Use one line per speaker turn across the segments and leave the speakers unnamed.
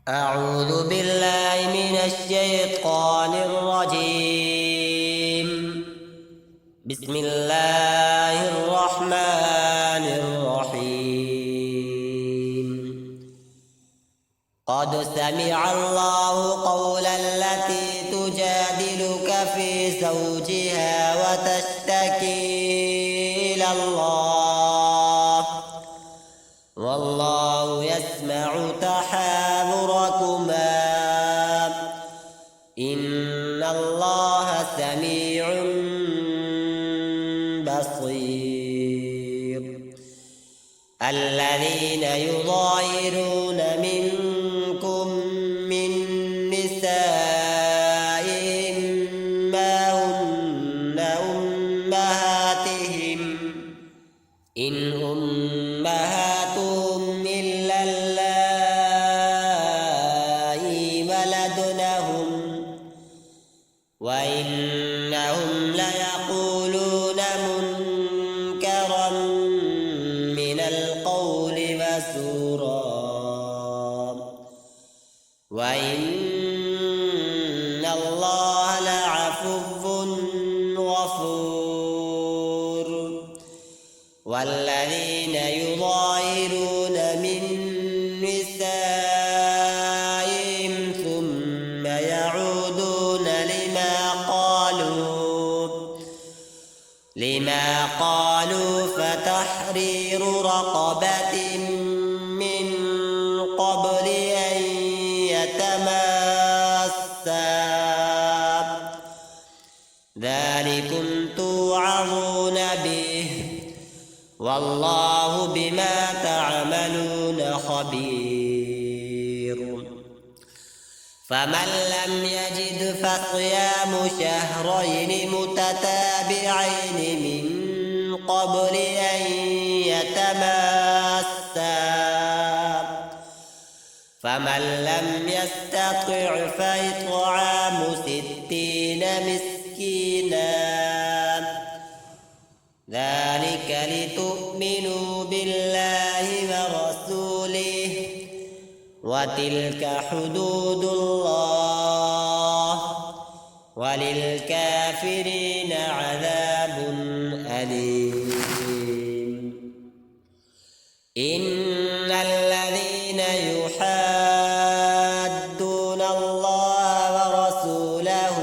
أعوذ بالله من الشيطان الرجيم. بسم الله الرحمن الرحيم. قد سمع الله قول التي تجادلك في زوجها وتشتكي إلى الله، والله يسمع تحاوركما، إن الله سميع بصير. الذين يظاهرون منكم من نسائهم ما هن أمهاتهم، إن أمهاتهم إلا اللائي ولدنهم، وإنهم ليقولون منكرا من القول وزورا، وإن الله لعفو غفور. والذين يظاهرون من نسائهم ثم يعودون لما قالوا فتحرير رقبة من قبل أن يتماسا، ذلكم توعظون به، والله بما تعملون خبير. فمن لم يجد فصيام شهرين متتابعين من قبل أن يتماسا، فمن لم يستطع فإطعام 60 مسكينا، ذلك لتؤمنوا بالله ورسوله، وتلك حدود الله، وللكافرين عذاب أليم. إن الذين يحادون الله ورسوله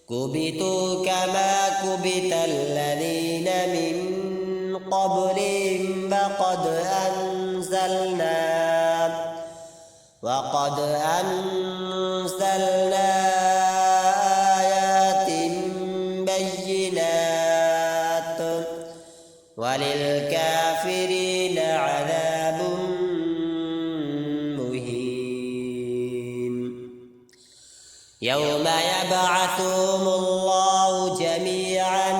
كبتوا كما كبت الذين من قبلهم، وقد أنزلنا آيات بينات، وللكافرين عذاب مهين. يوم يبعثهم الله جميعا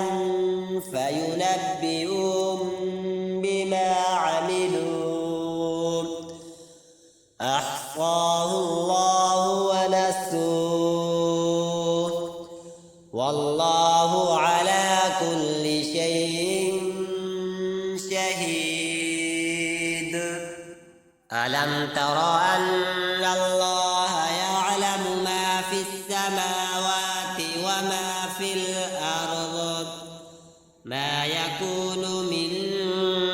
فينبئهم بما عملوا، أحصاه الله ونسوه، والله على كل شيء شهيد. ألم تر أن الله يعلم ما في السماوات وما في الأرض؟ ما يكون من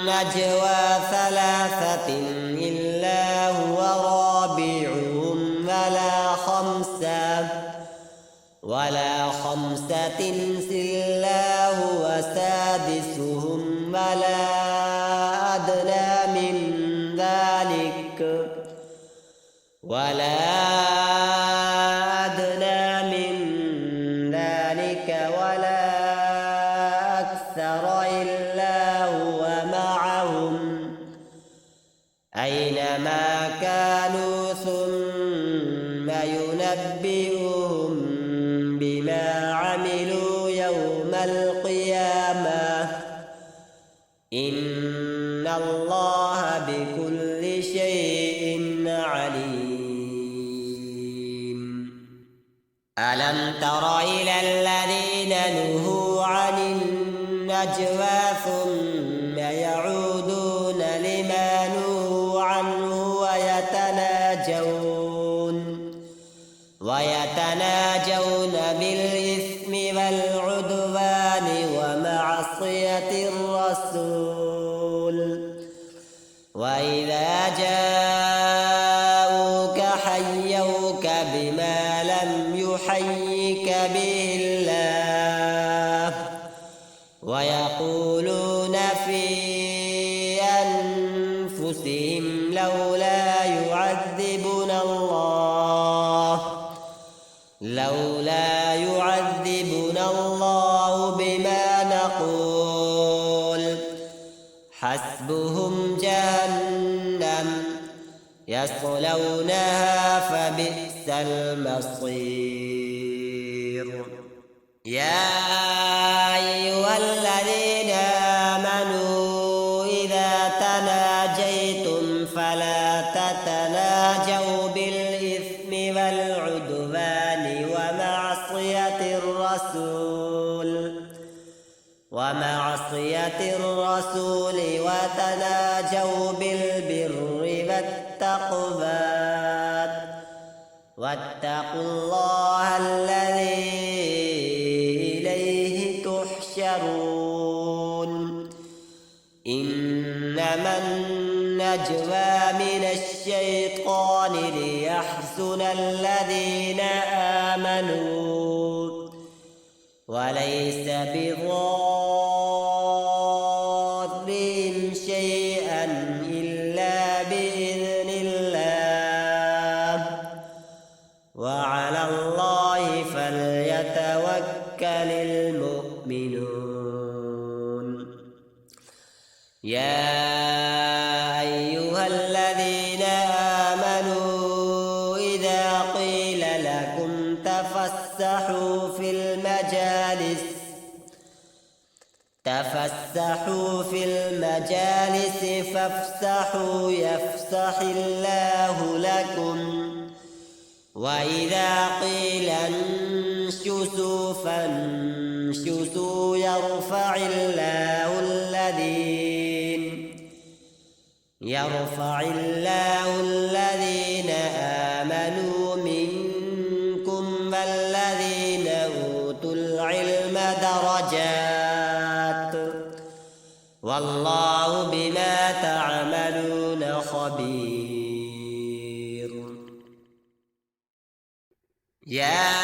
نجوى ثلاثة إلا هو رابعهم، ولا خمسة إلا هو سادسهم، ولا أدنى من ذلك ولا أكثر إلا هو معهم أينما كانوا، ثم ينبئهم بما عملوا يوم القيامة، إن الله بكل شيء عليم. ألم تر إلى الذين نهوا عن النجوى ثم يعودون لما نهوا عنه وإذا جاءوك حيوك بما لم يحيك به الله ويقولون في أنفسهم لولا يعذبنا الله بما نقول حسبهم جهنم يصلونها فبئس المصير. يا أيها الذين آمنوا إذا تناجيتم فلا تتناجوا بالإثم والعدوان ومعصية الرسول وتناجوا بالبر والتقوى واتقوا الله الذي إليه تحشرون. إنما النجوى من الشيطان ليحزن الذين آمنوا وليس بضارهم شيئا إلا بإذن الله وعلى الله فليتوكل المؤمنون. يا أيها الذين آمنوا إذا قيل لكم تفسحوا في المجالس فافسحوا يفسح الله لكم وإذا قيل انشزوا فانشزوا يرفع الله الذين آمنوا منكم والذين أوتوا العلم درجات والله بما تعملون خبير. يا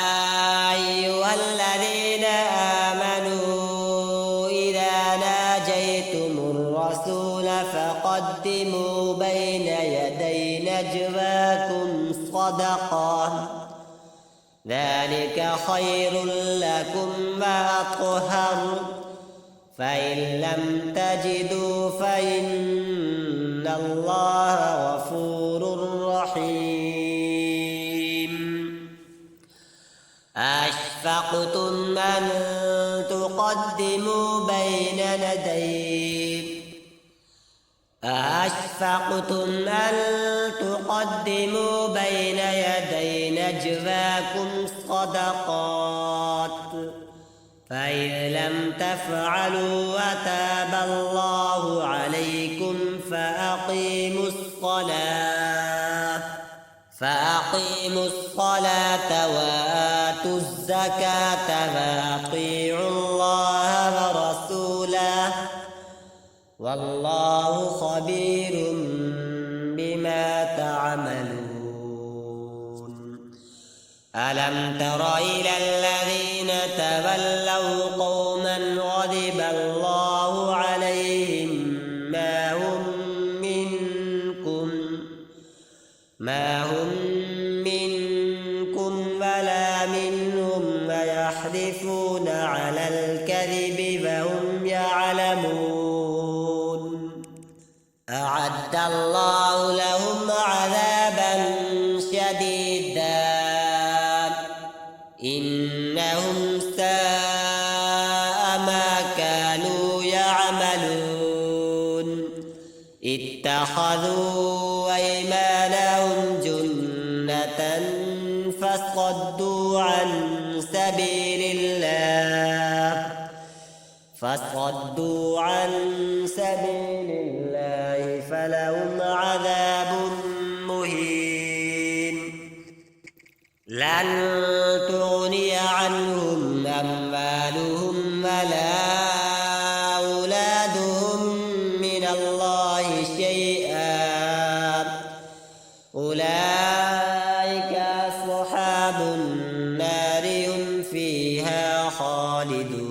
أيها الذين آمنوا إذا ناجيتم الرسول فقدموا بين يدي نجواكم صدقة ذلك خير لكم وأطهر فإن لم تجدوا فإن الله غفور رحيم. أشفقتم أن تقدموا بين يدي نجواكم صدقات فإذ لم تفعلوا وتاب الله عليكم فأقيموا الصلاة وآتوا الزكاة وأطيعوا الله ورسوله والله خبير بما تعملون. ألم تر إلى الذين تولوا قوما غضب الله عليهم ما هم منكم ولا منهم ويحلفون على الكذب وهم يعلمون. أعد الله لهم عذابا شديدا إنهم ساء ما كانوا يعملون. اتخذوا أيمانهم جنة فصدوا عن سبيل الله فلهم عذاب مهين. لن تغني عنهم أموالهم ولا أولادهم من الله شيئا أولئك أصحاب النار هم فيها خالدون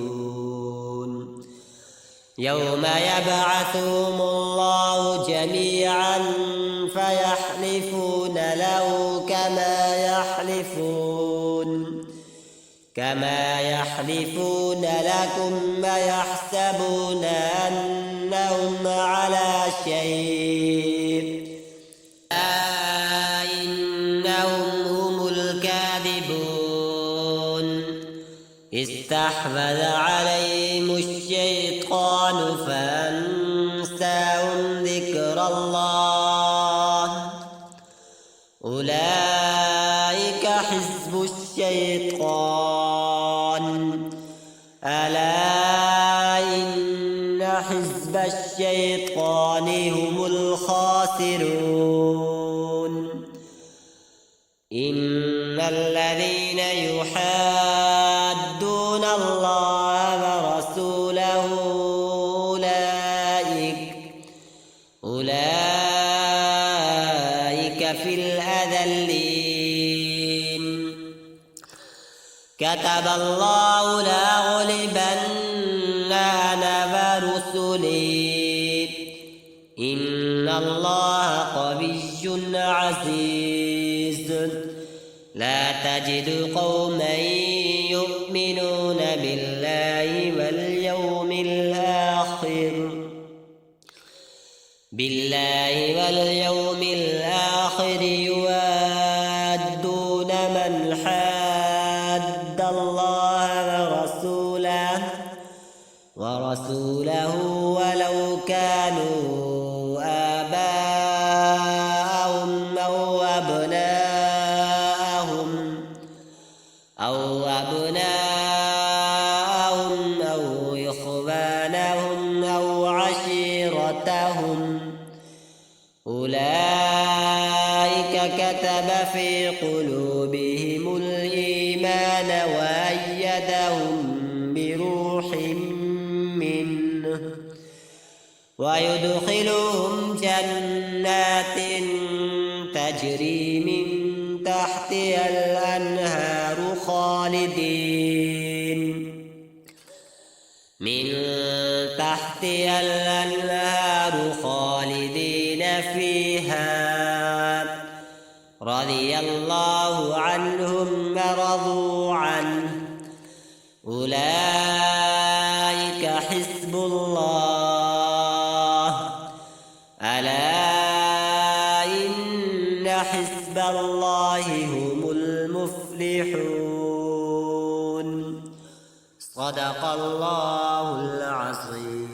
يوم يبعثهم الله جميعا فيحلفون له كما يحلفون لكم ويحسبون أنهم على شيء إنهم هم الكاذبون استحوذ عليهم الشيطان فأنساهم ذكر الله أولئك حزب الشيطان ألا إن حزب الشيطان هم الخاسرون إن الذين يحادون الله ورسوله أولئك في الأذلين كتب الله لأغلبن أنا ورسلي إن الله قوي عزيز لا تجد قوما يؤمنون بالله واليوم الآخر يوادون من حاد الله ورسوله ولو كانوا آباءهم أو أبناءهم أو إخوانهم أو عشيرتهم أولئك كتب في قلوبهم الإيمان وأيدهم بروح منه ويدخلهم جنات تجري من تحتها الأنهار خالدين فيها رضي الله عنهم ورضوا عنه أولئك حزب الله ألا إن حزب الله هم المفلحون صدق الله العظيم.